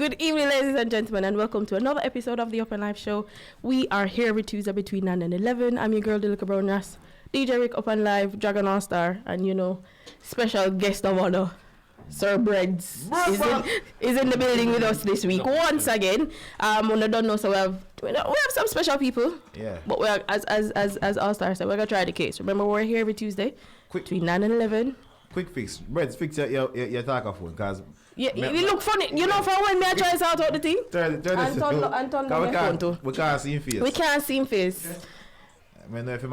Good evening, ladies and gentlemen, and welcome to another episode of the Upnlive show. We are here every Tuesday between 9 and 11. I'm your girl, Delica Brown Ras, DJ Rick Upnlive, Dragon All Star, and special guest of honor, Sir Breads is in the building with us this week once again. I don't know, so we have some special people. Yeah. But we are, as All Star said, we're gonna try the case. Remember, we're here every Tuesday between 9 and 11. Quick fix, Breads, fix your talker phone, cause you look funny. For when I try to sort out the thing. Turn my phone too. We can't see him face. We can't see him face. I don't know if he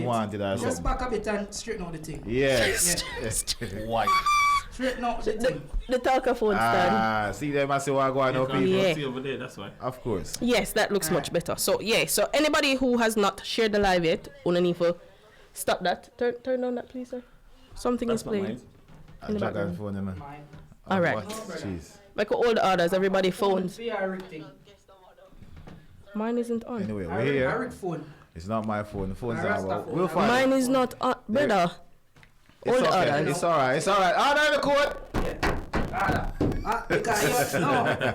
wanted or something. Just back a bit and straighten out the thing. Yes. Why? Straighten out the thing. The talker phone stand. See them, I see what going on, people. Yeah. See over there, that's why. Of course. Yes, that looks much better. So anybody who has not shared the live yet, need to stop that. Turn on that, please, sir. Something is playing in the background. Phone, man. All right. Jeez. Like all the others, everybody phones. Mine isn't on. Anyway, we're here. Phone. It's not my phone. The phone's not about. We'll find Mine is not on, brother. All the others. It's alright. The code.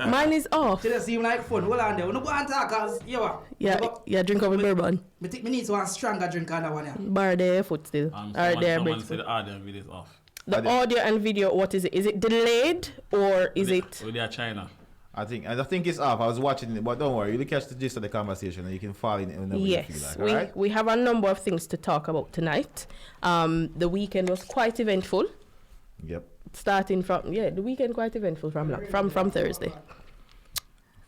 Mine is off. She doesn't seem like phone. Hold on there. We don't go and talk cause Yeah, drink up with bourbon. Me need to want stronger drink on that one. Bar their foot still. Someone said the audio and video is off. The audio and video, what is it? Is it delayed or is it? With their China. I think it's off. I was watching it, but don't worry. You'll catch the gist of the conversation and you can follow it whenever you feel like. Right? We have a number of things to talk about tonight. The weekend was quite eventful. Yep. Starting from the weekend quite eventful from Thursday.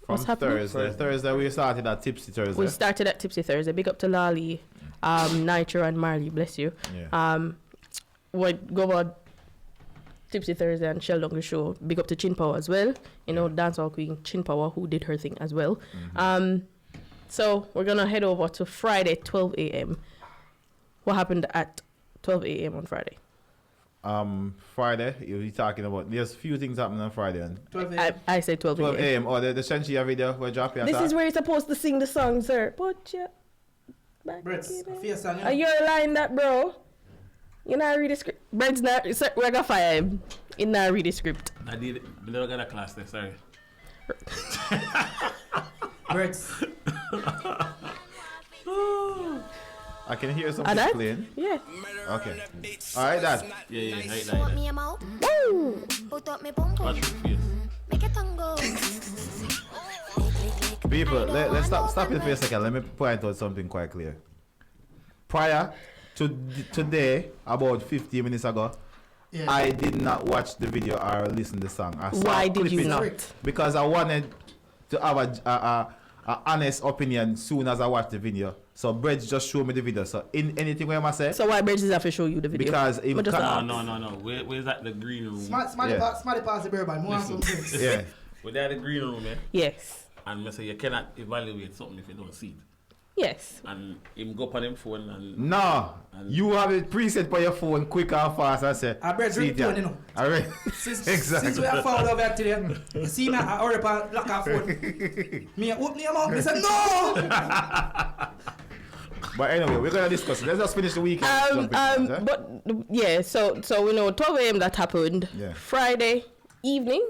What's happening? Thursday we started at Tipsy Thursday. We started at Tipsy Thursday. Big up to Lali, Nitro and Marley, bless you. Yeah. We go on Tipsy Thursday and Sheldon show. Big up to Chin Power as well. Dancehall queen Chin Power who did her thing as well. Mm-hmm. So we're gonna head over to Friday 12 a.m. What happened at 12 a.m. on Friday? Friday, you're talking about. There's a few things happening on Friday. And 12 a.m. I said 12 a.m. 12 a.m. Oh, the Shenseea video we're dropping. This is where you're supposed to sing the song, sir. Put your back Breads, in it. fear song. You're lying that, bro. You not read the script. Bread's not. We're gonna fire him. He not read the script. I did. We never got a class there. Sorry. Breads. I can hear something playing. Yeah. Okay. All right, Dad. Yeah. Right. Woo! Watch your face. People, let's stop it for a second. Let me point out something quite clear. Prior to today, about 15 minutes ago, I did not watch the video or listen to the song. Why did you not? Because I wanted to have a honest opinion soon as I watched the video. So Breads just showed me the video. So in anything where I say. So why Breads is have to show you the video? Because no. Where's that the green room? Smarty pass the bourbon. More some drinks. Yeah. We're there the green room, eh? Yes. And I say you cannot evaluate something if you don't see it. Yes. And him go on him phone and no. You have it preset for your phone quick and fast and say. I Breads ring phone, Alright. Since we have found over today, you see me, I hurry up and lock our phone. Me open your mouth, he said no! But anyway, we're gonna discuss it. Let's just finish the weekend. So we know 12 a.m. that happened. Yeah. Friday evening.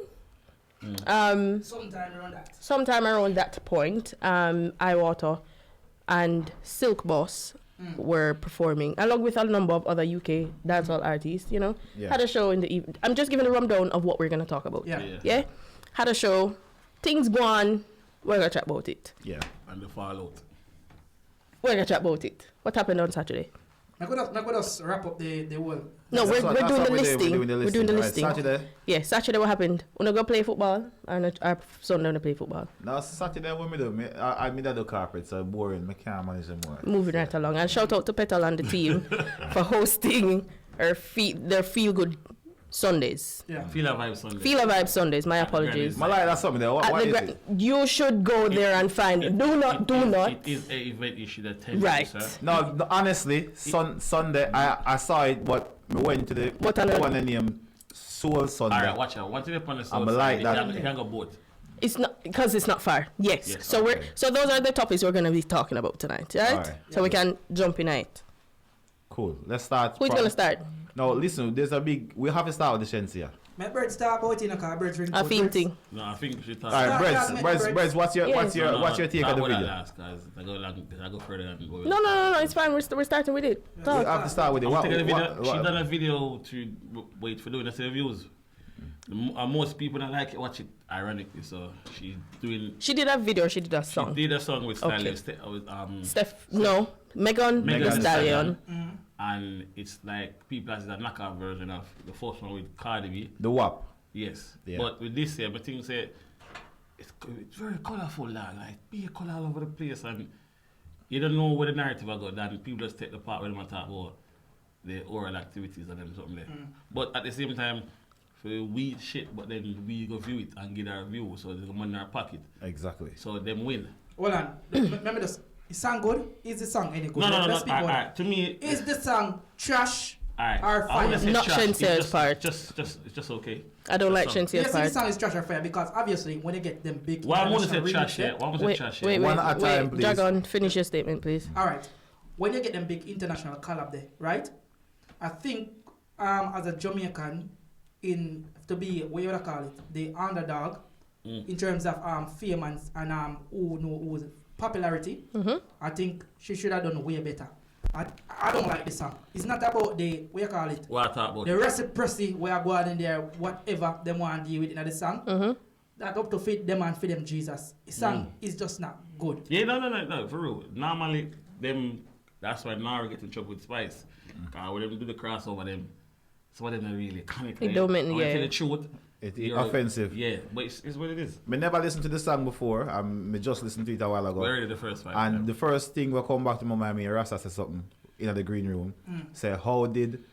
Sometime around that point, Iwaate and Silk Boss were performing along with a number of other UK dancehall artists. Had a show in the evening. I'm just giving a rundown of what we're gonna talk about. Yeah. Had a show. Things go on. We're gonna chat about it. Yeah. And the fallout. We're gonna chat about it. What happened on Saturday? I'm gonna wrap up the whole. No, we're doing the listing. We're doing the listing. Saturday. Yeah, Saturday what happened? Wanna go play football? Our son don't play football. No, Saturday what me do? I do carpet, so boring. I can't manage them more. Moving right along. And shout out to Petal and the team for hosting their feel good Sundays. Yeah. Feel a Vibe Sundays. Feel a Vibe Sundays. My apologies. My like that's something there. What is it? You should go there and find it. Do not. It is an event you should attend. Right. No, honestly, Sunday I saw it, but we went to the one named Soul Sunday. Alright, watch out. Once you up on the Soul Sunday, like that. You can go both. It's not because it's not far. Yes. So those are the topics we're gonna be talking about tonight, right? So we can jump in it. Cool. Let's start. Who's gonna start? No, listen. We have to start with the Shenseea. My bird start about in a car, bird drink. A theme thing. No, I think she thought. All right, Start, Brez, what's your take on the video? I go further and go. No, it's fine. We're starting with it. We Talk. have to start with it. She done a video to wait for doing the same views. Most people don't like it, watch it ironically, so she's doing. She did a video. She did a song. She did a song with Okay. Megan Thee Stallion. And it's like people as a knockout version of the first one with Cardi B. The WAP. Yes. Yeah. But with this here, but things say it's very colourful, dog. Like be a colour all over the place, and you don't know where the narrative I got. Then people just take the part where they talk about the oral activities and them something there. But at the same time, for we shit, but then we go view it and get our view, so there's money in our pocket. Exactly. So them win. Hold on. Remember this. Is sound good? Is the song any good? No. Let's speak about it. Alright. To me, Is the song trash alright. or I fire? wouldn't say Not trash. It's Shensea's part. It's just okay. I don't like Song. Shensea's Yes, the part. song is trash or fire because obviously when they get them big. Why I'm gonna say international trash remix, here? Why I'm gonna say Wait, trash wait, here? One at a time, please. Dragon, finish your statement, please. All right. When you get them big international collab there, right? I think as a Jamaican, to be what you wanna call it, the underdog in terms of fame and who's popularity, I think she should have done way better. I don't like this song. It's not about the what you call it, What I talk about? the reciprocity where I go out in there, whatever them want to deal with in the song. That up to fit them and fit them Jesus. The song is just not good. Yeah, no, for real. Normally, that's why Nara get in trouble with Spice. When them do the crossover, some of them are really comic. It don't mean, Tell yeah. the truth. It's you're offensive. Yeah, but it's what it is. Me never listened to the song before. Me just listened to it a while ago. We're already the first fight. And the first thing we come back to my mind, Rasta said something in the green room. Say, how did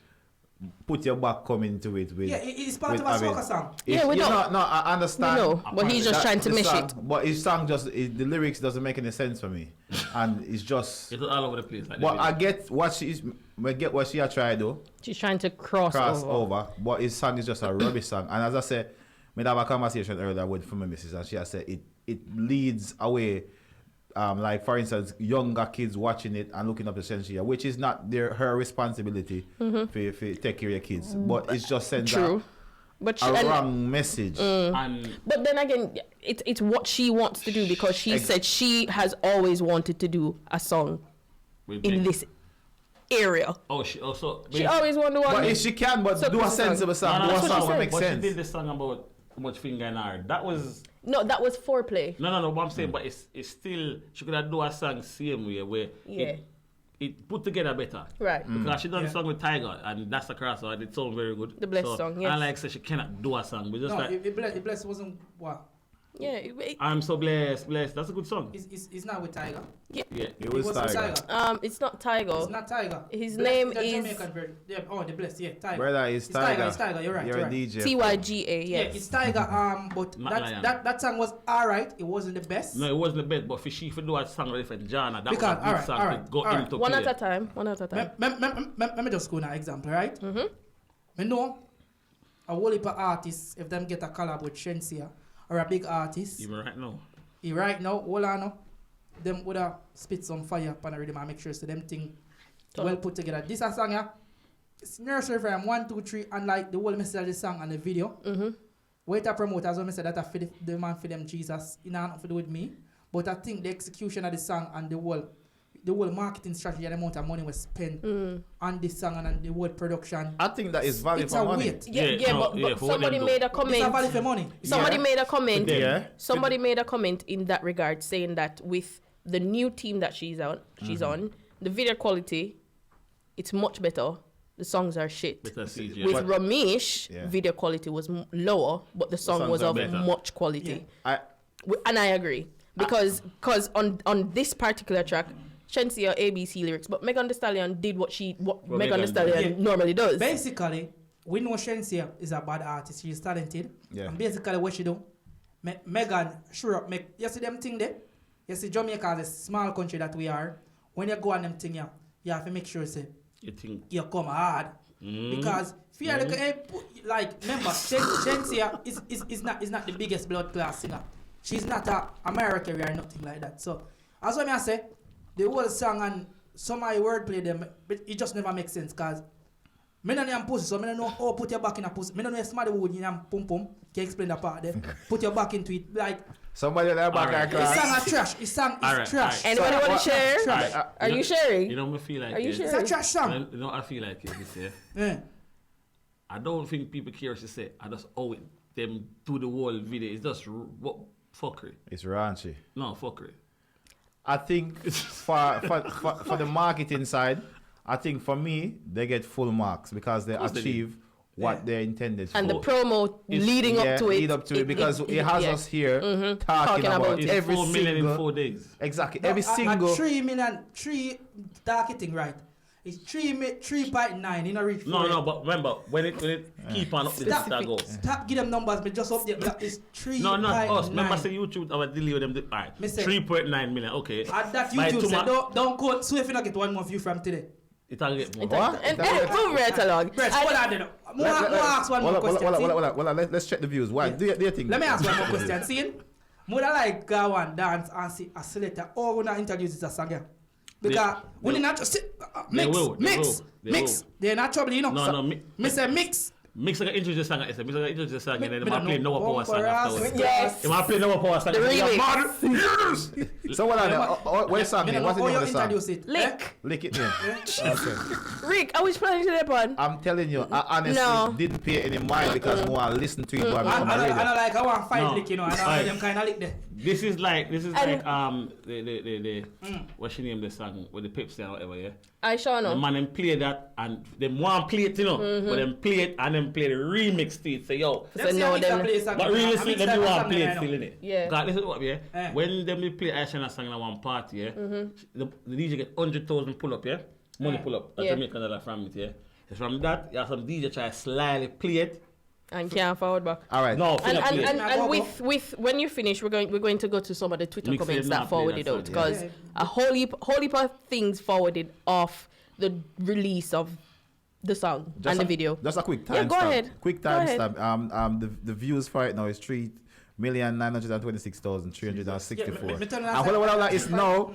put your back come into it with? Yeah, it's part with of a Avid? soca song. Yeah, we you know. No, I understand. We know, but he's just trying to the mesh song, it. But his song the lyrics doesn't make any sense for me, and it's just. It's all over the place. Like But I get what she had tried though. She's trying to cross over. But his song is just a rubbish song. And as I said, we had a conversation earlier with my missus, and she has said it leads away. Like for instance, younger kids watching it and looking up to Shenseea, which is not her responsibility for take care of your kids. But it's just sends True. But a wrong message. And But then again, it's what she wants to do because she said she has always wanted to do a song in this area. she She always wanted one. But if she can, but So do a this is sensible song, No, do a that's what song she that said. makes but sense. she did this song about how much finger in her. That was No, that was foreplay. no. What I'm saying, but it's still she could have do a song same way where Yeah. it put together better. Right. Because she done a song with Tiger and that's the crossover. It sound very good. The Blessed song, yes. And like say she cannot do a song, but just No, like it bless wasn't what? Yeah. I'm so blessed. That's a good song. It's not with Tiger. Yeah. It was with Tiger. It's not Tiger. It's not Tiger. His Bless name the is Jamaican version. Yeah, the Blessed, yeah, Tiger. Brother, it's Tiger. It's Tiger. You're right. You're you're a right. DJ. TYGA. Yeah, Yes. it's Tiger. But Not Lion. that song was alright. It wasn't the best. No, it wasn't the best, but for she for do a song with different genre, that Because- was a good alright, song alright, to go alright. into One play. at a time. One at a time. Let me just go now example, right? I know a whole heap of artists, if them get a collab with Shenseea or a big artist, Even right now. right now, hold on now, them would have spit some fire upon the rhythm and make sure so them thing well put together. This a song, yeah, it's nursery rhyme 1, 2, 3, and like the whole message of the song and the video. Wait a promote as well, I said that I feed the man for them Jesus, it not nothing to do with me. But I think the execution of the song and the whole marketing strategy and the amount of money was spent on this song and on the whole production. I think that is value It's for a money. weight. But for what somebody them made a It's a value comment. for money. Somebody made a comment. Yeah. Somebody made a comment in that regard, saying that with the new team that she's on, the video quality, it's much better. The songs are shit. Better CGI. With But- Ramesh, Yeah. video quality was lower, but the song songs was are of better. much quality. And I agree because on this particular track, Shenseea ABC lyrics, but Megan Thee Stallion did what Megan Thee Stallion normally does. Basically, we know Shenseea is a bad artist. She's talented. Yeah. And basically, what she do, Megan, sure up, you see them thing there? You see Jamaica is a small country that we are. When you go on them thing, you have to make sure say, You think? you come hard. Because if you like, remember, Shenseea is not the biggest blood class singer. She's not a American or nothing like that. So, as what I say, the whole song and some of the wordplay them, but it just never makes sense because Me no know pussy, so me no know how put your back in a pussy. Me no know if somebody would in a pum pum. Can you explain that part there? Put your back into it like. Somebody that back Alright. class. It's song a trash. It's song is trash. Anybody want to share? Trash. Are you sharing? You know me feel like Are you this. It's sharing? a trash song. You know I feel like it. This year. Yeah. I don't think people care to say. I just owe it them to the whole video. It's just what fuckery. It's raunchy. No fuckery. I think for the marketing side, I think for me they get full marks because they course they achieve what they're intended And the for. promo leading up to it. lead up to it because it has yeah. us here Talking talking about about it. It's every 4 million in single 4 days. exactly No, every single 3 million, 3 targeting right. It's 3.9 in a reach. No, but remember when it keep on up the that go. Stop give them numbers, but just update that it's 3.9. No, not us. Remember say YouTube our delay them. Alright, Me say- 3.9 million. Okay. At that By YouTube said, tomorrow- don't quote, so if you not get one more view from today. It'll get more. What? And move right along. Brett, what are they? More ask one more question. see? Let's check the views. Why? Do you think? Let me ask one more question. See, more like go and dance and see a selector or when I introduce this song here. Because when you not just sit, mix. They're not trouble, you know. No, Me say mix. Mix like introduce the song. Mix like introduce the song, and then Me I don't play know. no power song Bumper afterwards. ass. Yes. If I play no power song, The remix. So what are they? What song? Me don't know What's the how name you of the song? introduce it. Lick. Lick it in. Okay. Rick, I was planning to that one. I'm telling you, I honestly No. didn't pay any mind because more I listen to it on I my radio. like I want fight No. lick, you know. I know Aye. them kind of lick there. This is like And- the what's she name the song with the Pepsi and whatever, yeah. I sure The know. man them play that and them want play it, you know, but them play it and them play the remix to it. Say yo, So no, them. but really sweet them do want play it still in it. Yeah. God, listen to what yeah. Eh. When them they play Ashana song in one party, yeah, the DJ get 100,000 pull up, yeah, money pull up. That's Yeah. Jamaican dollar from it, yeah. It's from that, you have some DJ try to slyly play it. And can't forward back. All right. No, And, finna play it. and with when you finish, we're going to go to some of the Twitter Mix it comments not that play forwarded that out song, because yeah. a whole heap of things forwarded off the release of the song and the video. Just a quick Yeah, time go stamp. ahead. Quick Go time ahead. stamp. The views for it now is 3,926,364. Me turn it And hold on, it's now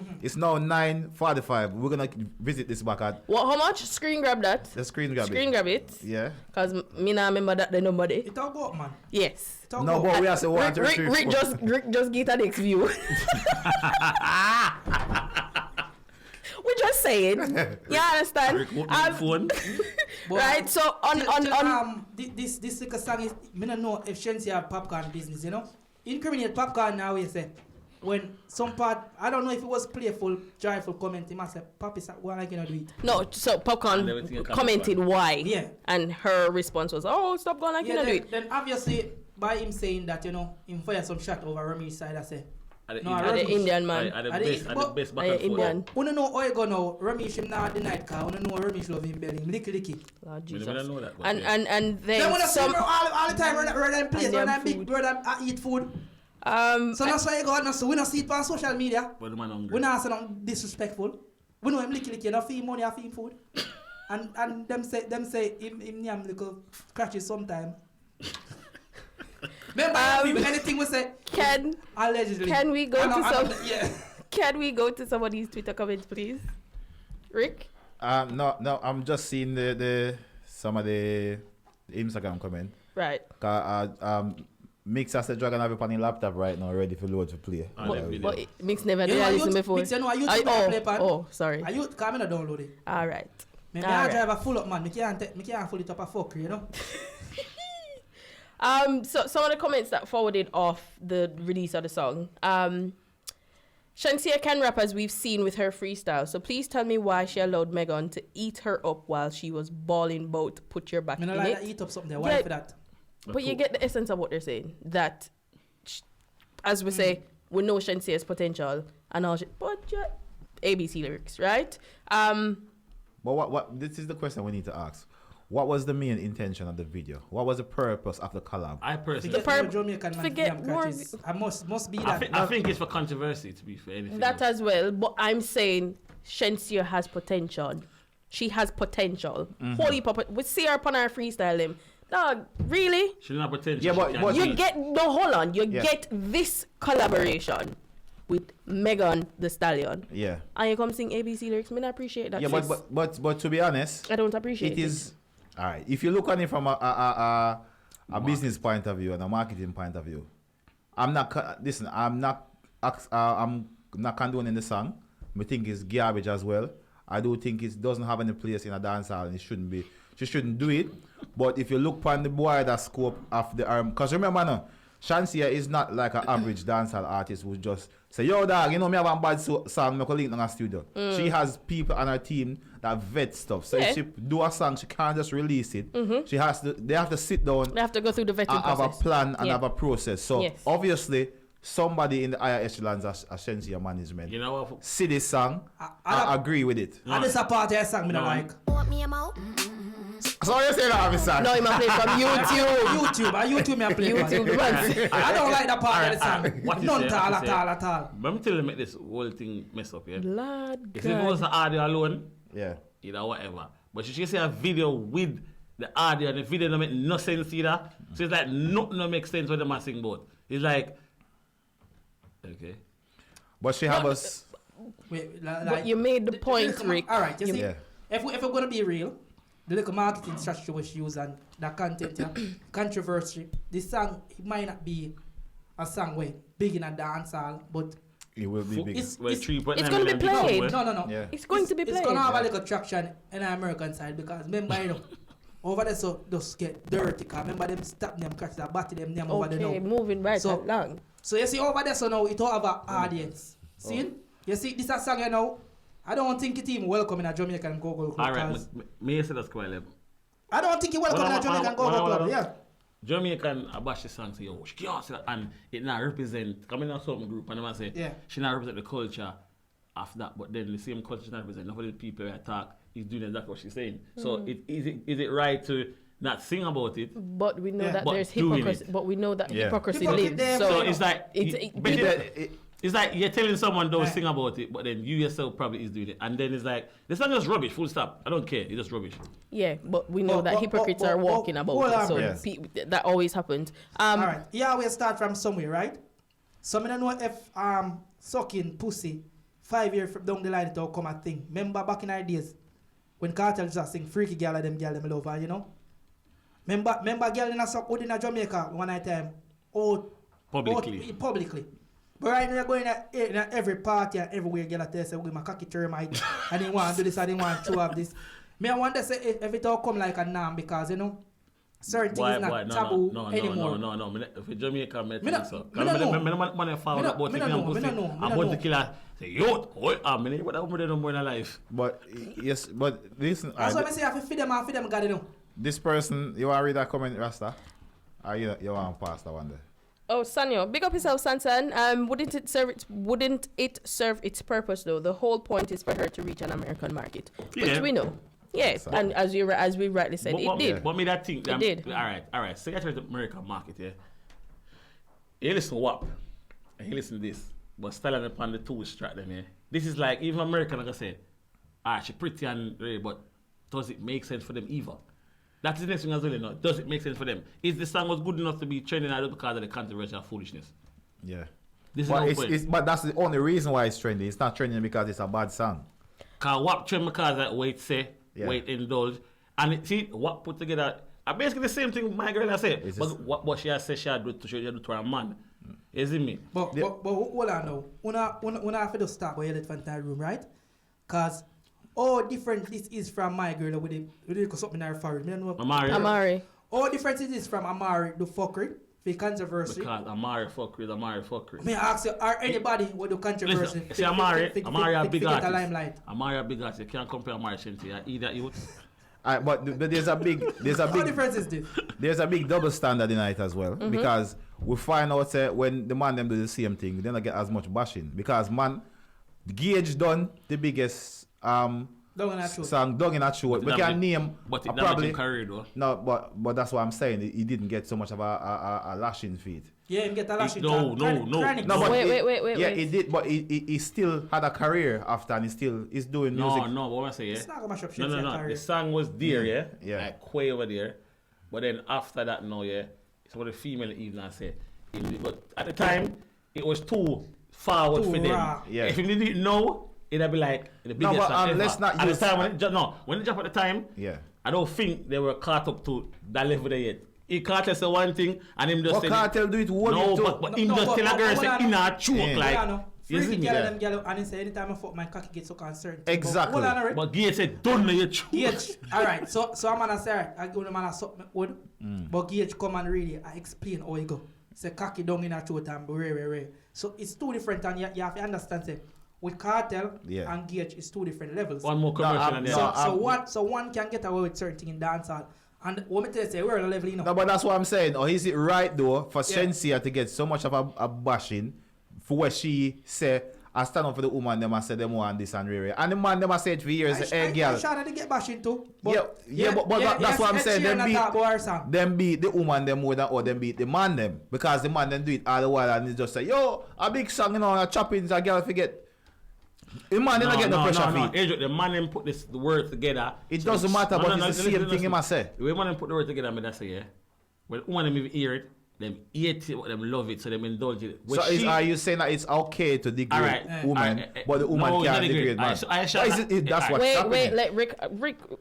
9:45. We're gonna visit this back at What? How much? Screen grab that. the screen grab. Screen grab it. Yeah. Cause me not remember that the number there. It all go up, man. Yes. It all No, go up. but we have to one, two, Rick, three, Rick four. just get a next view. We just saying. You understand? Rick, what my phone? Right. So on this little song is me don't know if Shenseea have popcorn business, you know. Incriminate popcorn now you say. When some part I don't know if it was playful, joyful comment, he must say, Papi, why are you gonna do it? no. So And Popcorn everything you commented why. Yeah. And her response was, "Oh, stop going like you Yeah, know do it." then obviously by him saying that, you know, him fire some shot over Ramish's side, I say. No, And the Indian man. At the Are they- best back Are and you forth. Indian? Wanna know how you go now, Ramesh him not deny it, cause wanna know Ramesh love him belly, him licky. Lord We Jesus. don't know that. but And yeah. and They then wanna see some me all the time, rather than place, And rather them than big, food. rather than eat food. So that's why you go out, so we don't see it on social media. But the man hungry. We not say nothing disrespectful. We know him licky, you know, feed money, I feed food. and them say him yam little scratches sometime. Remember, anything we say, allegedly. Can we go I know- to I know- some? Yeah. Can we go to some of these Twitter comments, please? Rick? No, I'm just seeing the some of the Instagram comment. Right. Mix as a Dragon have it on the laptop right now, ready for load to play. Ah, that video. But Mix never You did know, listen youth- before. Mix, you know, a youth play pan. Oh, sorry. Are you coming to download it? All right. Me All I right. drive a full up man. Me can't full it up a fuck, you know. So some of the comments that forwarded off the release of the song. Shenseea can rap as we've seen with her freestyle. So please tell me why she allowed Megan to eat her up while she was balling both put your back Me in no like it. that eat up something there. Why Yeah. for that? But you get the essence of what they're saying. That, as we say, we know Shensea's potential and all. But yeah, ABC lyrics, right? But what? This is the question we need to ask. What was the main intention of the video? What was the purpose of the collab? I personally, Forget more Jamaican man. forget damn more- catches. I must be that. I think it's for controversy, to be fair. anything That else. as well. But I'm saying Shenseea has potential. She has potential. Holy papa, we see her upon our freestyle him. Dog, really? She didn't have potential. Yeah, but- she can't but- do You it. get no hold on. You Yeah. get this collaboration with Megan the Stallion, Yeah. and you come sing ABC lyrics. Me not appreciate that. Yeah, sis. but to be honest, I don't appreciate it is All right. If you look on it from a business point of view and a marketing point of view, I'm not condoning the song. I think it's garbage as well. I do think it doesn't have any place in a dancehall and it shouldn't be. She shouldn't do it. But if you look on the wider scope of the because remember now, Shenseea is not like an average dancehall artist who just say, yo dog, you know me have a bad song, me link in a studio. She has people on her team that vet stuff. So if she do a song, she can't just release it. She has to. They have to sit down. They have to go through the vetting process. Have a plan and have a process. So obviously, somebody in the higher echelons as Shenseea management, you know what? See this song, I agree with it. And this a part of the song me don't like. So you say that, Mr. No, you might play from YouTube. YouTube me a play. YouTube. I don't like that part of the song. None at all. But I'm telling you, make this whole thing mess up, yeah? Blood if it was the audio alone, yeah, you know, whatever. But she say a video with the audio, and the video don't make no sense either. So it's like nothing don't make sense when the man sing about. It's like, okay. But she have us. Wait, but you made the point, Rick. All right, you see, if we're going to be real, the little marketing strategy which use and the content, controversy, this song, it might not be a song where big in a dancehall, but it will be big. It's going to be played. No. Yeah. It's going to be played. It's going to have a little traction in the American side because remember, you know, over there so just get dirty because remember them stop them, catch that batty them over there now. Okay, moving right along. So you see over there so now it don't have an audience. See? You see this a song you know, I don't think it even welcome in a Jamaican go-go club. Alright, me say that's quite level. I don't think it welcome in a Jamaican go-go club, yeah. Jamaican abash the song say, yo, she can't say that, and it not represent, come in a certain group and they say, she not represent the culture of that, but then the same culture she not represent, enough of the people that talk is doing exactly what she's saying. So is it right to not sing about it? But we know that there's hypocrisy, but we know that hypocrisy lives. So it's like, it's like you're telling someone don't sing about it, but then you yourself probably is doing it. And then it's like, this song is rubbish, full stop. I don't care, it's just rubbish. Yeah, but we know that hypocrites are walking about it, so that always happens. Alright, yeah, we'll start from somewhere, right? So I don't know if sucking pussy 5 years down the line it will come a thing. Remember back in our days, when Cartel just sing freaky girl of them love her, you know? Remember girl in a suck wood in a Jamaica one night time? Publicly. But right now, you're going in every party and everywhere, girl at say, with my cocky termite, and they want to do this, and they want to have this. I wonder say if it all come like a norm because, you know, certain things not taboo anymore. No. If a Jamaica, I think so. I don't follow about it. I'm about to kill her. Say, yo, what happened no more in life? But, yes, but listen. That's what I say, I feed them, got it, know. This person, you want to read that comment, Rasta? Or you want to pass that one there? Oh, Sanyo, big up yourself, Sansan. Wouldn't it serve its purpose though? The whole point is for her to reach an American market, which we know. Yes, so, and as we rightly said, it did. But me that thing, it did. All right. So I try the American market, yeah. You listen to WAP, and you listen to this, but styling upon the two strap them, yeah. This is like even American, like I said, she pretty and but does it make sense for them either? That's the next thing as well, you know. Does it make sense for them? Is the song was good enough to be trending out because of the controversial foolishness? Yeah. But that's the only reason why it's trending. It's not trending because it's a bad song. Because WAP trend because that wait indulge. And see, WAP put together, basically the same thing my girl has said. But what she has said she had to do to her man. You see me? But hold on now. Una have to start by the elephant in the room, right? Because different this is from my girl with it something in her forehead. Amari. All different it is from Amari, the fuckery, the controversy. Because Amari fuckery. May I ask you, are anybody with the controversy? Listen, see Amari a big artist. Amari a big artist. You can't compare Amari Shenseea. Either you. But there's a big What difference is this? There's a big double standard in it as well because we find out when the man them do the same thing, they don't get as much bashing because man, Gage done the biggest song Dog in that show. We can name probably career though. No, but that's what I'm saying. He didn't get so much of a lashing feed. Yeah, he get a lashing. No. Wait. Yeah, he did, but he still had a career after, and he's doing music. No. What I say, yeah. It's not gonna mash up shit. No. The song was there, yeah. Like way over there, but then after that, no, yeah. It's what the female even I say. But at the time, it was too forward for them. Yeah. If you didn't know. It'll be like the biggest let's not at use the time when it dropped at the time. Yeah. I don't think they were caught up to that level there yet. He Cartel say one thing and him just What say Cartel do it one no, too. but him just tell a girl say in a choke like. You see me there? And he say anytime I fuck my cocky get so concerned. Exactly. But Gage said don't know your choke. Gage, alright, so I'm gonna say alright, I go to man suck me wood. But Gage come and really I explain how he go. Say cocky down in a throat and rare. So it's two different and you have to understand say with Cartel and Gage is two different levels. One more commercial and so one can get away with certain things in dancehall. And what me tell you say we're on a level, you know. No, but that's what I'm saying. Or is it right though for Shenseea to get so much of a bashing for what she say I stand up for the woman them and say them want this and rare. And the man them I said for years, hey girl. I'm sure they get bashing too. But that's what I'm saying. Them beat the woman them more than or them beat the man them. Because the man them do it all the while and they just say, yo, a big song, you know, a chopping, a girl forget. The man didn't get no pressure feed. The man them put the words together. It doesn't matter, but it's the same thing he must say. The way man them put the words together, I say, yeah. When the woman them even hear it, them hate it, them love it, so them indulge it. So are you saying that it's okay to degrade woman, but the woman can't degrade man? That's what Wait, let Rick,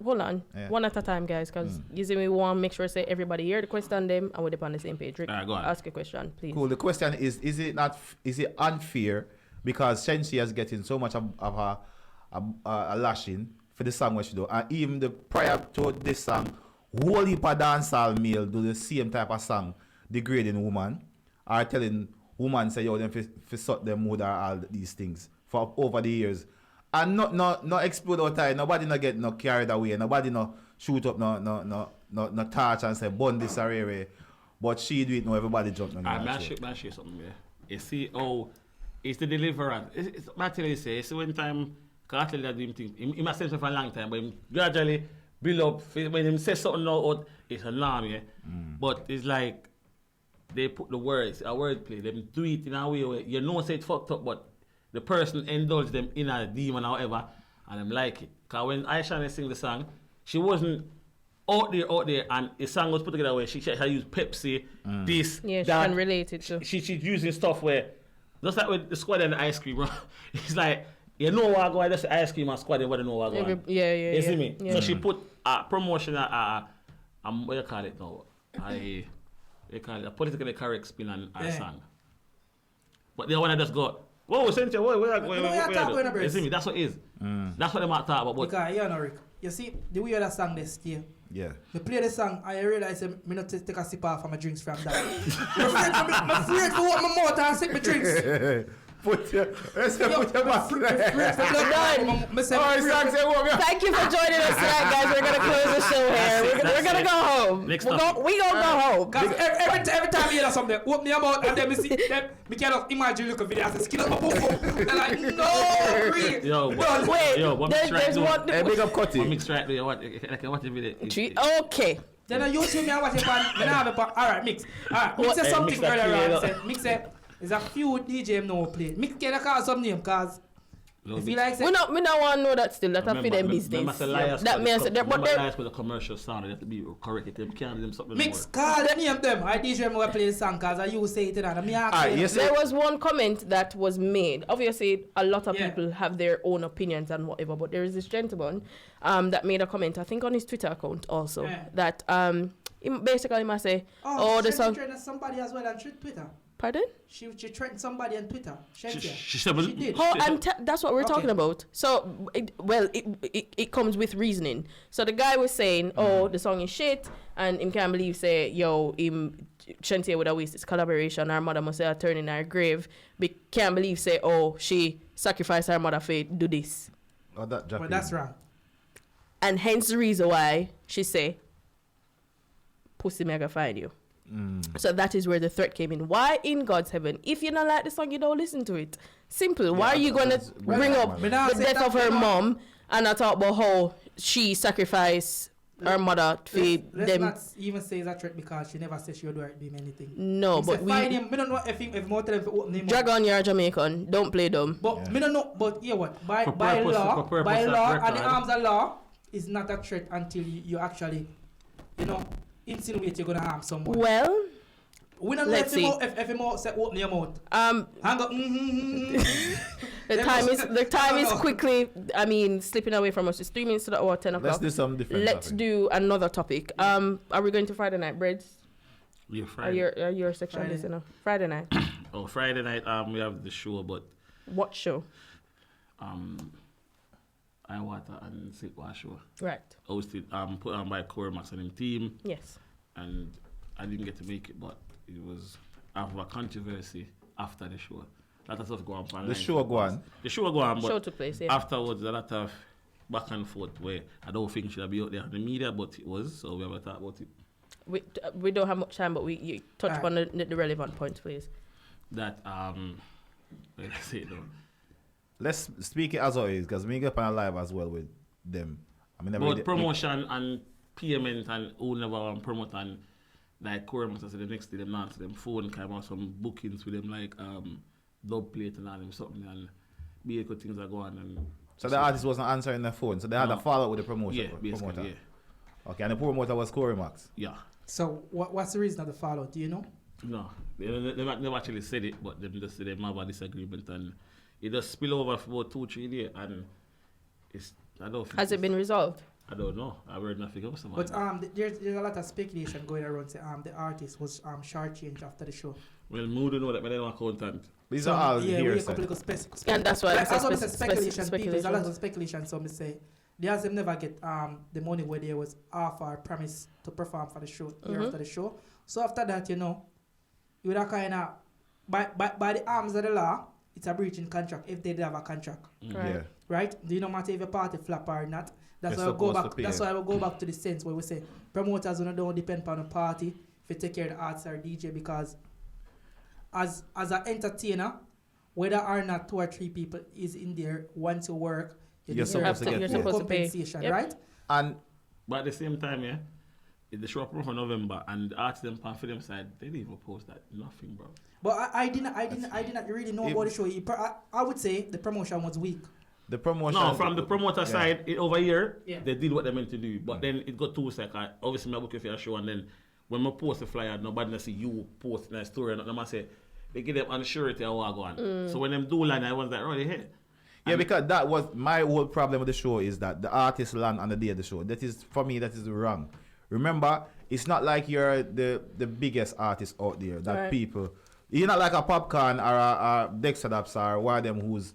hold on. One at a time, guys, because you see me want to make sure say everybody hear the question them and we're on the same page. Rick, go on. ask a question, please. Cool. The question is it unfair because Shenseea is getting so much of a lashing for the song what she do, and even the prior to this song, whole heap of dancehall male do the same type of song, degrading woman, or telling woman say yo them for suck them mood or all these things for over the years, and not explode out time. Nobody not get no carried away. Nobody no shoot up no touch and say burn this area. But she do it now. Everybody jump on that. Man, share something there. You see, it's the deliverance. It's what I say. It's when time Cartel that doing things. He must say for a long time, but he gradually build up. When he says something out, it's a norm, yeah. But it's like they put the words, a wordplay. Them do it in a way where you know say it fucked up, but the person indulged them in a demon or whatever, and them like it. Cause when Aisha sing the song, she wasn't out there, and the song was put together where she used Pepsi, this, yeah, that. She can relate it too. She's using stuff where, just like with the squad and the ice cream, bro. It's like, you know what I go, that's the ice cream and squad, and what I know what I go. Yeah. You see me? Yeah. So she put a promotion, what do you call it now? They call it a politically correct spin on a song. But they want to just go, whoa, Shenseea, where you see me? That's what it is. That's what they might talk about. But because, you know, Rick, you see, the way that song they stay. Yeah. Me play the song, I realize me not take a sip off of my drinks from that. I'm afraid to open my mouth and sip my drinks. Put your mask Thank you for joining us tonight, guys. We're gonna close the show here. We're gonna go home. We gonna go home. Cause every time you hear something, open your mouth and then me see them, me cannot imagine look at video and say skill up my boom. And like no, really. what there's one. Hey, big up Cutty. What mix right there? What video? Okay. Then I YouTube me and watch it on. Alright, mix. Alright, mix say something earlier on. Mix it. There's a few DJ no play. Mix can I call some name cause if you like say we not want to know that still. That a for them business. That means that but liars with a commercial sound. They have to be correct. Them can't do them something. Mix call the name them. I DJ me play the song cause I you say it and me ask. There was one comment that was made. Obviously, a lot of people have their own opinions and whatever. But there is this gentleman that made a comment. I think on his Twitter account also that basically must say, the song. Somebody as well on Twitter. Pardon? She threatened somebody on Twitter. She did. That's what we're talking about. So, it comes with reasoning. So the guy was saying, the song is shit, and him can't believe, say, Shenseea would have wasted his collaboration. Her mother must say, turn in her grave. But can't believe, say, she sacrificed her mother for do this. But that's wrong. And hence the reason why she say, pussy me I can find you. So that is where the threat came in. Why in God's heaven? If you don't like the song, you don't listen to it. Simple. Why are you going to bring up the death of her mom and not talk about how she sacrificed her mother to them? Let's not even say it's a threat because she never said she would do anything. No, but we... Find him. I don't know if more tell him to open him. Dragon, you're Jamaican. Don't play dumb. But I don't know. But yeah, what? By law, and the arms of law is not a threat until you actually, insinuate you're gonna harm someone. Well, we don't know if you more say open your mouth. Hang up. The time is quickly, I mean, slipping away from us. It's 3 minutes to the hour, 10 o'clock. Let's do some different. Let's do another topic. Are we going to Friday night breads? Yeah, Friday. Are your section Friday. listener? Friday night. Oh, Friday night. We have the show, but What show? Iwaate and Silk Boss show. Right. Hosted, put on by Corey Max and his team, Yes. and I didn't get to make it, but it was out of a controversy after the show. A lot of stuff going on. The show go on. The show go on, but Show took place. Yeah. afterwards a lot of back and forth where I don't think it should be out there in the media, but it was. So we have a talk about it. We don't have much time, but you touch upon the relevant points, please. That wait, I say it though. Let's speak it as always, because we get on live as well with them. I mean, But promotion and payment and who never want promote and like Corey Max said the next day them answer them phone kind of some bookings with them like dub plate and all them something and big good things are going and so the artist wasn't answering the phone, so they had a follow up with the promotion. yeah, basically, promoter. yeah. Okay, and the promoter was Corey Max. Yeah. So what's the reason of the follow? Do you know? No, they never actually said it, but them just said they have a disagreement and it just spill over for about 2-3 days and it's I don't think Has it been resolved? I don't know. I've heard nothing else about But it. there's a lot of speculation going around. Say the artist was shortchanged after the show. Well, Mood don't know that, but they're not accountant. These So, are all yeah, we a hearsay. couple of And that's why I That's what I said said speculation. People, there's a lot speculation. of speculation. So me say, they has them never get the money where there was half our promise to perform for the show year after the show. So after that, you know, you would have kind of by the arms of the law, it's a breaching contract if they did have a contract, Right. Yeah. right? Do you no matter if your party flop or not? That's They're why I go supposed to back. pay. That's why I will go back to the sense where we say promoters don't depend on the party if you take care of the artist or DJ because as an entertainer, whether or not 2 or 3 people is in there once you work, you You're deserve supposed to get You're paid. supposed to pay. compensation, Yep. right? And But at the same time, yeah, if the show up for November and the artists them pan for them side, they didn't even post that. Nothing, bro. But I didn't really know about the show. I would say the promotion was weak. the promotion. No, from the promoter Yeah. side, over here, Yeah. they did what they meant to do. But then it got 2 seconds. Obviously, I book you for a show, and then when I post the flyer, nobody see you post in a story, and I say, they give them unsurety of what go on. So when them do line, I was like, right here. Yeah, because that was my whole problem with the show is that the artist land on the day of the show. That is, for me, that is wrong. Remember, it's not like you're the biggest artist out there that Right. people. You're not like a Popcorn or a Dexter Daps or one of them who's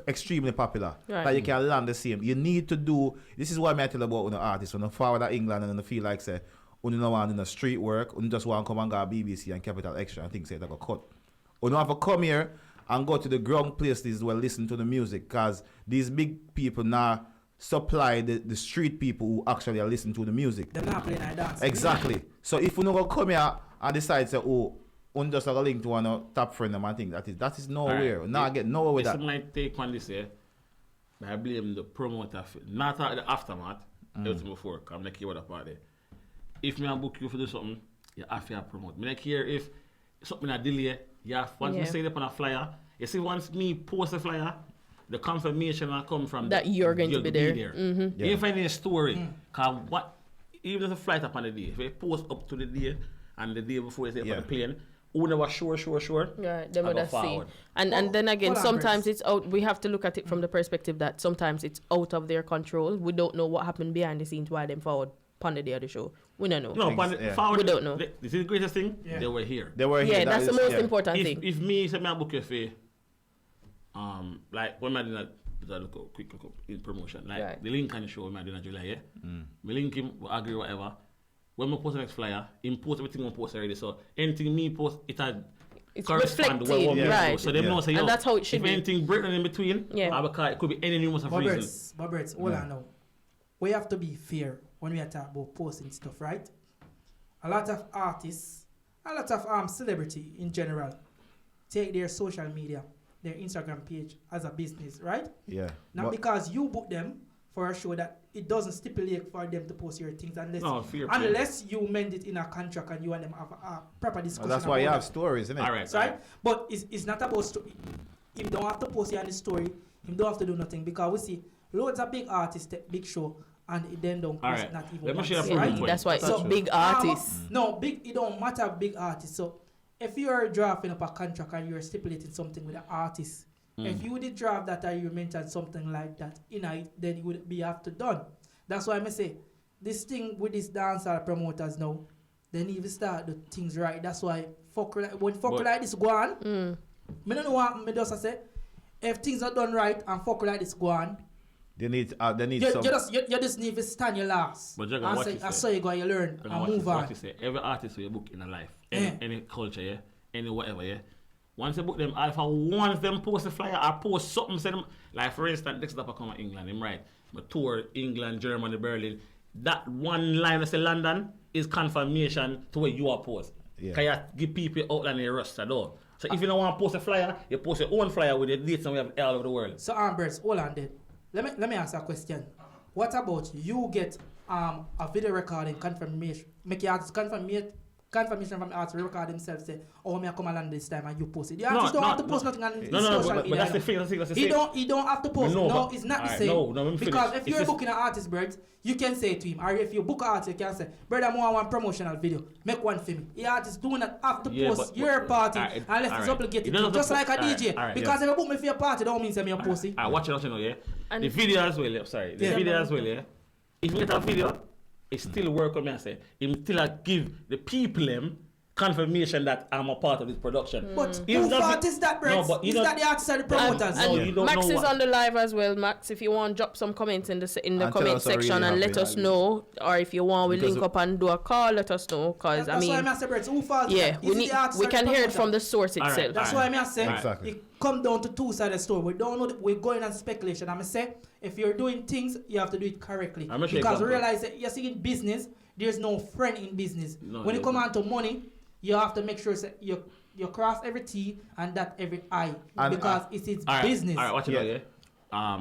extremely popular. Right. That you can land the same. You need to do. This is what I tell about when the artists when they forward to England and they feel like say, when you don't want to do the street work, when you just want to come and go to BBC and Capital Extra and things say that go cut. When you have to come here and go to the ground places where listen to the music, because these big people now supply the street people who actually are listening to the music. They're not playing I dance. Exactly. So if you not come here and decide say, oh, we just have a link to one top friend and I think that is nowhere. Alright. Now get nowhere with This that. is my take on this, yeah. I blame the promoter, not at the aftermath, everything before, because I'm not care what the party. If me book you for do something, you have to promote. Me not care if something a delay, you have, once me say it on a flyer, you see once me post a flyer, the confirmation will come from That you're going to be there. Yeah. You find a story, because what, even if a flight up on the day, if you post up to the day, and the day before you stay up on the plane, who never sure, Right, them I would go have seen. forward. And then again, hold on, sometimes Briggs. it's out. We have to look at it from the perspective that sometimes it's out of their control. We don't know what happened behind the scenes while them forward on the day of the show. We don't know. No, Things, but yeah. forward, We don't know. This is the greatest thing. Yeah. They were here. They were here. Yeah, That that's the is- most yeah. important thing. If me say me book your fee, like when I did that quick in promotion, like Right. the link on the show, I did in July, yeah. Me link him, we agree whatever. When we post the next flyer, him post everything we post already. So anything me post, it had It's correspond to what reflected, we do. right. So them Yeah. know say, And yo, that's how it should if be. anything break in between, Yeah. because it could be any numerous of reasons. Boberts, hold on now. We have to be fair when we are talking about posting stuff, right? A lot of artists, a lot of celebrity in general, take their social media, their Instagram page as a business, right? Yeah. Not But- because you book them for a show that it doesn't stipulate for them to post your things No, fair play. unless you mend it in a contract and you and them have a proper discussion. that's why you about have that. stories, isn't it? All right. Right? But it's not about him don't have to post it on the story. Him don't have to do nothing because we see loads of big artists take big show and it then don't post Alright. not even Let me once, share a Yeah, right? point. that's why That's it's true. big artists. No, big it don't matter big artists. So if you're drafting up a contract and you're stipulating something with an artist, If you did draft that or you mentioned something like that in it, then it would be after done. That's why I say this thing with these dancehall promoters now, they need to start the things right. That's why when like this go on, I don't know what me just say. If things are done right and like this go on, they need you just need to stand your last. But Jaga, and say, so you go and you learn and move on. What you say, every artist will book in a life, any culture, yeah, any whatever, yeah. Once you book them, Alpha once them post a flyer or post something, say them, like for instance, next up I come to England, him right, but tour England, Germany, Berlin. That one line that say London is confirmation to where you are post. Yeah. Can you give people outline your rust at all? So if you don't want to post a flyer, you post your own flyer with your dates and we have all over the world. So Ambers, hold on then. Let me ask a question. What about you get a video recording confirmation? Make your artist confirmation from the artist record himself say, oh, me I come along this time and you post it. The artist don't have to post nothing on social media. But that's the thing. That's the thing. He don't have to post. No, it's not the same. Because if you're booking an artist, Birds, you can say to him, or if you book an artist, you can say, brother, I want one promotional video. Make one for me. The artist do not have to post your party unless it's obligated to. Just like a DJ. Because if you book me for your party, don't mean say me a post it. Watch it, yeah. The video as well, yeah. If you get a video, it still work on me, I say. It still give the people them confirmation that I'm a part of this production. But who fault is that, Brett? No, is that the artist or the promoters? Max is on the live as well. Max, if you want, drop some comments in the comment section and let us know. Or if you want, we link up and do a call, let us know. Because I mean, that's why I'm saying, Brett, who fault we can hear it from the source itself. That's why I'm saying it come down to two-sided story. We don't know. We're going on speculation. I'm say if you're doing things, you have to do it correctly. Because realize that you're seeing business. There's no friend in business. When you come on to money, you have to make sure that you cross every T and dot every I because it is business. All right, watch it out, yeah.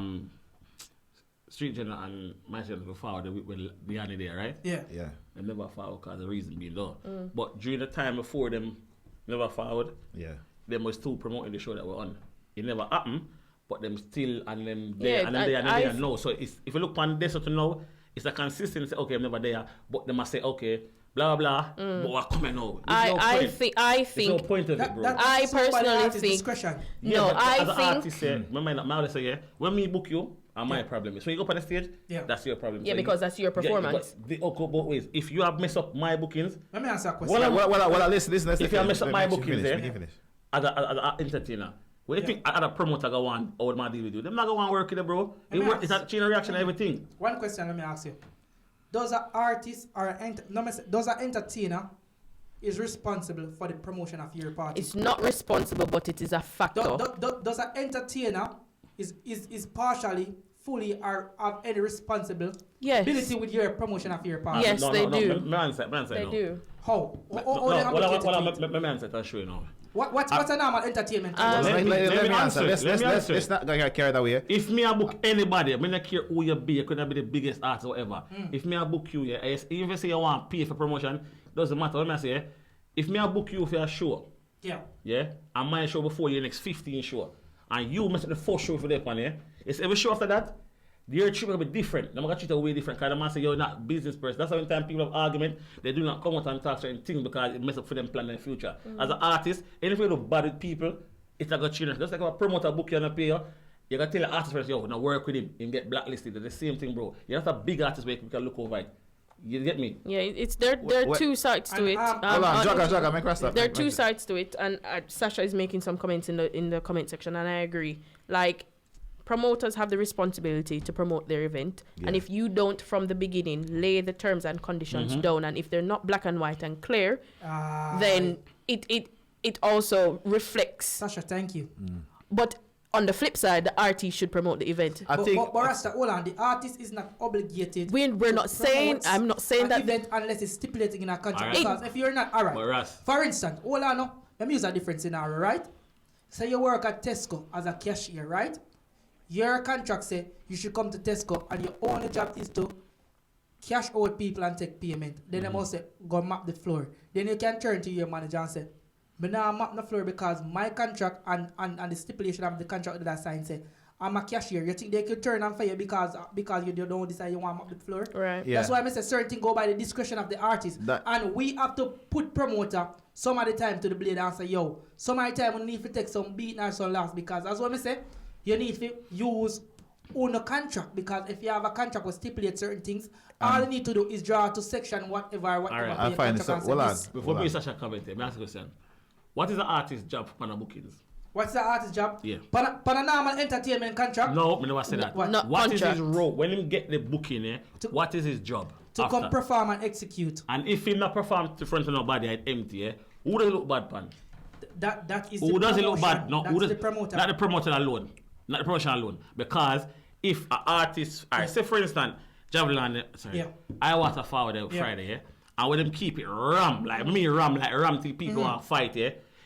Street General and myself were forward with the other day, right? Yeah. They never forward because the reason being though. But during the time before them never forward, them was still promoting the show that we're on. It never happened, but them still and them there and then there no. So it's, if you look on this to know, it's a consistency. Okay, I'm never there, but they must say okay. Blah blah, but we're coming now. I think there's no point of it, bro. I personally think discretion. I think artist say, when me book you, my problem is when you go up on the stage, that's your problem. Yeah, because that's your performance. But both ways. If you have messed up my bookings, let me answer a question. Well, listen. If you have messed up my bookings, as an entertainer. When you think other promoter go on, or my deal with you, them not go on work with you, bro. It's a chain reaction and everything. One question, let me ask you. Does an artist or does an entertainer is responsible for the promotion of your party? It's not responsible, but it is a factor. Does an entertainer is partially, fully, or have any responsibility with your promotion of your party? Yes, they do. They do. How? Let me answer that show you now. What's a normal entertainment? Let me answer. Let's not get carried away. If me I book anybody, I don't care who you be, you could be the biggest artist or whatever. If me I book you, even if you want to pay for promotion, doesn't matter. What I say, if me I book you for a show, and my show before your next 15 show, and you mess up the first show for that one, it's every show after that, your treatment will be different. I'm going to treat you way different because the man say you're not a business person. That's why when time people have argument, they do not come out and talk certain things because it mess up for them plan in the future. As an artist, anything with bad with people, it's not going to change. Just like a promoter book you and a payer, you got to tell the artist first, yo, now work with him and get blacklisted. It's the same thing, bro. You're not a big artist where you can look over it. You get me? Yeah, it's there are two sides to it. Hold on, Jaga, make rest up. There are two sides to it, and Sasha is making some comments in the comment section, and I agree. Like, promoters have the responsibility to promote their event, and if you don't from the beginning lay the terms and conditions down, and if they're not black and white and clear, then it also reflects. Sasha, thank you. But on the flip side, the artist should promote the event. But Rasta, hold on, the artist is not obligated. We're not saying. I'm not saying that event unless it's stipulating in a contract. Because if you're not alright, for instance, hold on, let me use a different scenario, right? Say you work at Tesco as a cashier, right? Your contract say you should come to Tesco and your only job is to cash out people and take payment. Then they must say, go map the floor. Then you can turn to your manager and say, but now I map the floor because my contract and the stipulation of the contract that I signed say, I'm a cashier. You think they could turn and fire because you don't decide you want to map the floor? Right. Yeah. That's why I say certain thing go by the discretion of the artist. And we have to put promoter some of the time to the blade and say, yo, some of the time we need to take some beat or some loss because as what I say, you need to use own a contract because if you have a contract with stipulate certain things, all you need to do is draw to section whatever. Right. I'll find this out. Hold on. Before we start commenting, let me ask you a question. What is the artist's job for the bookings? What's the artist's job? Yeah. Para normal entertainment contract? No, I never said that. What is his role? When he get the booking, what is his job? To come perform and execute. And if he not perform to front of nobody, it's empty, who does he look bad, pan? That is who the does promotion. He look bad? No, that's who does, the promoter. Not the promoter alone. Not the promotion alone. Because if an artist, say for instance, Javelin, Iwaate forward Friday, and when them keep it ram to people who fight,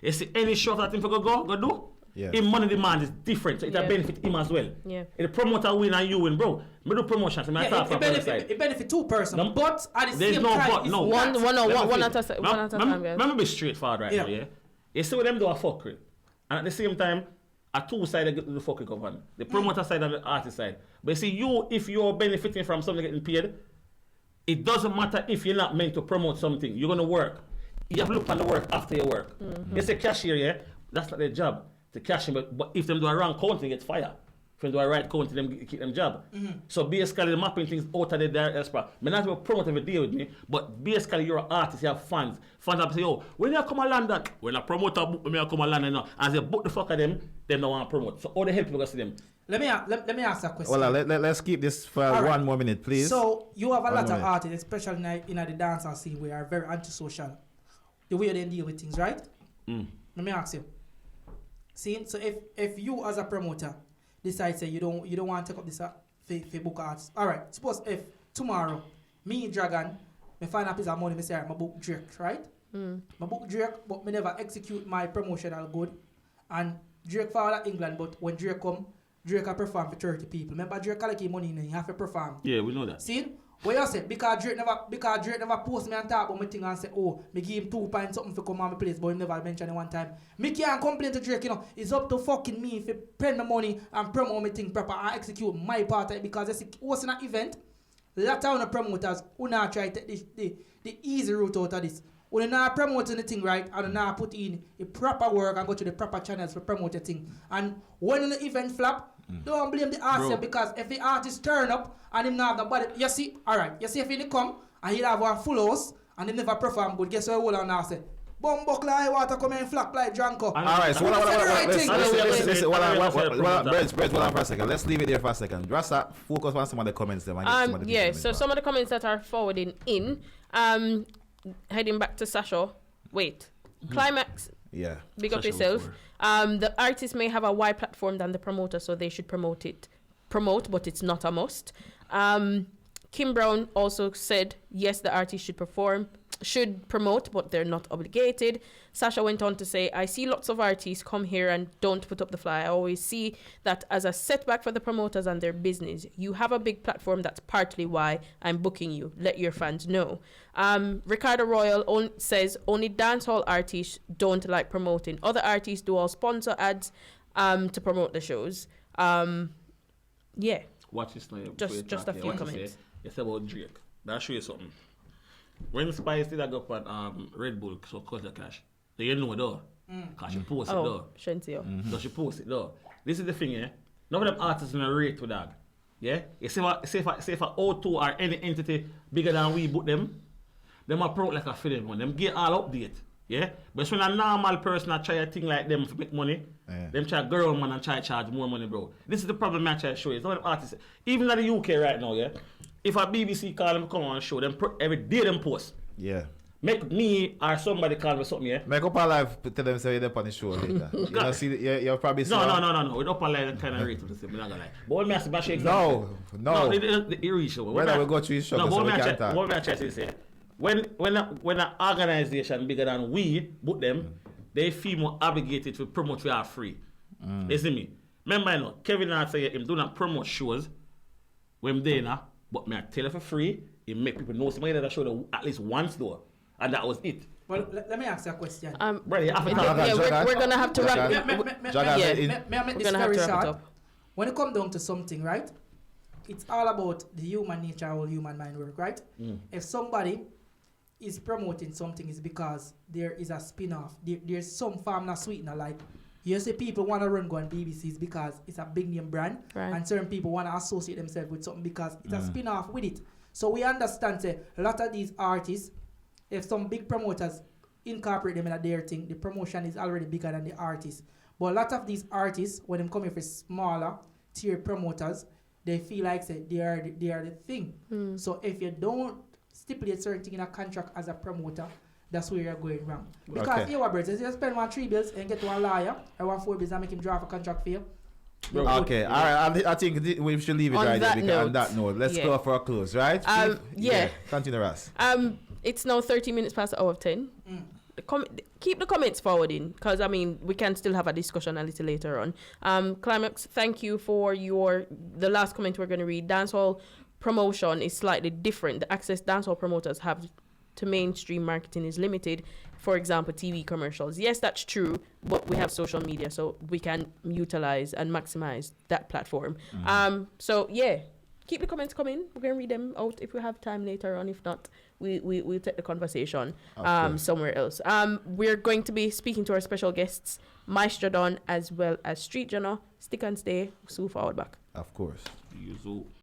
you see any shot that him for go do? Yeah. Him money demand is different, so it benefit him as well. Yeah. If the promoter win and you win, bro, me do promotion, so it benefit two persons, no, but at the same same no time, but, no. one at a time. Let me be straightforward right now, You see what them do a fuckery, and at the same time, a two side get the fucking government. The promoter side and the artist side. But you see, if you're benefiting from something getting paid, it doesn't matter if you're not meant to promote something. You're gonna work. You have to look on the work after your work. You say cashier, that's not their job. To cash him, but if them do a wrong count, they get fired. If them do a right count, them keep them job. So basically, the mapping things out of the direct spot. I'm not going to promote every deal with me, but basically, you're an artist, you have fans. Fans have to say, oh, when you come a London, when a promoter book, when you come a London, now, as they book the fuck of them don't want to promote. So all the help you got to see them. Let me ask a question. Well, let's keep this for one more minute, please. So you have a lot of artists, especially in the dancehall scene, where are very antisocial. The way they deal with things, right? Let me ask you. See, so if you as a promoter decide say you don't want to take up this for book arts, all right. Suppose if tomorrow me Dragon, me find a piece of money, me say I book Drake, right? My book Drake, but me never execute my promotional good, and Drake follow England, but when Drake come, Drake can perform for 30 people. Remember Drake collect money, and he have to perform. Yeah, we know that. See. What you say? Because Drake never post me and talk about my thing and say, oh, me give him 2 points something for come on my place, but he never mention it one time. Me can't complain to Drake, It's up to fucking me if you spend my money and promote my thing proper and execute my part of it because it's in an event. A lot of promoters who now try to take the easy route out of this. When you not promoting the thing right and you not put in the proper work and go to the proper channels to promote your thing. And when the event flop, don't blame the artist because if the artist turn up and him not have nobody, you see, alright, you see if he come and he have one full house and he never perform good, guess what he will now say? Bumbuck like water come in flap like Janko. Alright, so listen, hold on for a second. Let's leave it there for a second. Just focus on some of the comments there. So some of the comments that are forwarding in, heading back to Sasha, Climax. Yeah. Big up yourself. The artist may have a wide platform than the promoter, so they should promote, but it's not a must. Kim Brown also said, yes, the artist should promote, but they're not obligated. Sasha went on to say, I see lots of artists come here and don't put up the fly. I always see that as a setback for the promoters and their business. You have a big platform, that's partly why I'm booking you. Let your fans know. Ricardo Royal says, only dancehall artists don't like promoting. Other artists do all sponsor ads to promote the shows. Yeah. Watch this now. Just a few comments. It's about Drake. I'll show you something. When Spice did I go on Red Bull, so cut the cash. So you know though. Because she post it though. Shenseea. So she post it though. This is the thing, none of them artists in a rate to dog. Yeah? You say if a O2 or any entity bigger than we book them are promote like a film one. Them get all update. Yeah? But when a normal person try a thing like them to make money, them try girl man and try to charge more money, bro. This is the problem I try to show you. Some of them artists, even in the UK right now, if a BBC call them come on show, them every day them post. Yeah. Make me or somebody call me something, Make Upnlive tell them say they're on the show later. You'll probably see. No. With Upnlive kind of rate to the same. I'm not gonna lie. But what me ask about No. The reach show. When we go to his show, no, what me try to say. When an organization bigger than we book them, they feel more obligated to promote for free. You see me? Remember, Kevin Hart say him do not promote shows when they now, but me I tell you for free, he make people know somebody that show at least once though, and that was it. Well, let me ask you a question. We're gonna have to wrap it up. May I make this very short? When it comes down to something, right? It's all about the human nature, how human mind work, right? If somebody is promoting something is because there is a spin-off. There's some farm not sweetener. Like, you see people want to run go on BBCs because it's a big name brand. Right. And certain people want to associate themselves with something because it's a spin-off with it. So we understand, say, a lot of these artists, if some big promoters incorporate them in their thing, the promotion is already bigger than the artist. But a lot of these artists, when they come in for smaller tier promoters, they feel like say they are the thing. So if you don't stipulate certain thing in a contract as a promoter, that's where you're going wrong. Because here, brothers, if you spend 3 bills and get to a lawyer or 4 bills and make him draft a contract for you. Okay, all right. I think we should leave it right there because on that note, let's go for a close, right? Continue, Ross. It's now 30 minutes past the hour of 10. Keep the comments forwarding because I mean we can still have a discussion a little later on. Climax, thank you for the last comment we're going to read. Dancehall promotion is slightly different. The access dancehall promoters have to mainstream marketing is limited. For example, TV commercials. Yes, that's true, but we have social media, so we can utilize and maximize that platform. So yeah, keep the comments coming. We're gonna read them out if we have time later on. If not, we'll take the conversation somewhere else. We're going to be speaking to our special guests, Maestro Don as well as Street Journal. Stick and stay. So forward back. Of course.